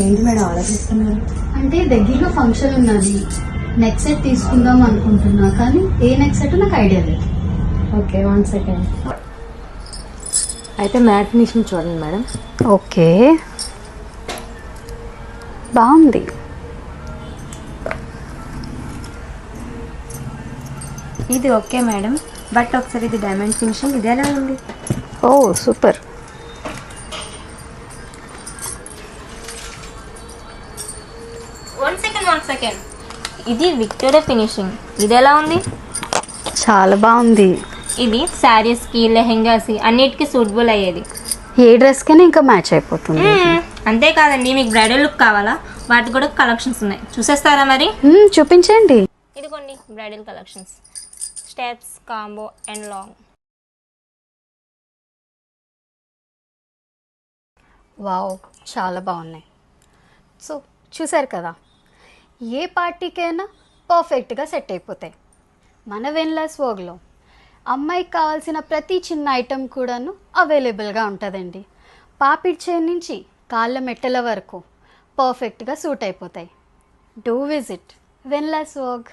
ఏంటి మేడం ఆలోచిస్తున్నారు? అంటే దగ్గరలో ఫంక్షన్ ఉన్నది, నెక్ సెట్ తీసుకుందాం అనుకుంటున్నా, కానీ ఏ నెక్ సెట్ నాకు ఐడియా లేదు. Okay 1 second. అయితే మ్యాట్ ఫినిషింగ్ చూడండి మేడం. ఓకే, బాగుంది. ఇది ఓకే మేడం, బట్ ఒకసారి ఇది డైమండ్ ఫినిషింగ్, ఇది ఎలా ఉంది? ఓ సూపర్. One second. ఇది విక్టోరియా ఫినిషింగ్, ఇది ఎలా ఉంది? చాలా బాగుంది. ఇది శారీస్కి, లెహెంగాస్కి అన్నిటికీ సూటబుల్ అయ్యేది. ఏ డ్రెస్కైనా ఇంకా మ్యాచ్ అయిపోతుంది. అంతేకాదండి, మీకు బ్రైడల్ లుక్ కావాలా? వాటికి కూడా కలెక్షన్స్ ఉన్నాయి, చూసేస్తారా మరి? చూపించండి. ఇదిగోండి bridal collections, steps, combo and long. Wow, చాలా బాగున్నాయి. సో చూసారు కదా, ఏ పార్టీకైనా పర్ఫెక్ట్గా సెట్ అయిపోతాయి. మన వెన్లాస్ వోగ్లో అమ్మాయికి కావాల్సిన ప్రతి చిన్న ఐటెం కూడాను అవైలబుల్గా ఉంటుందండి. పాపిడి చైన్ నుంచి కాళ్ళ మెట్టల వరకు పర్ఫెక్ట్గా సూట్ అయిపోతాయి. డూ విజిట్ వెన్లాస్ వోగ్.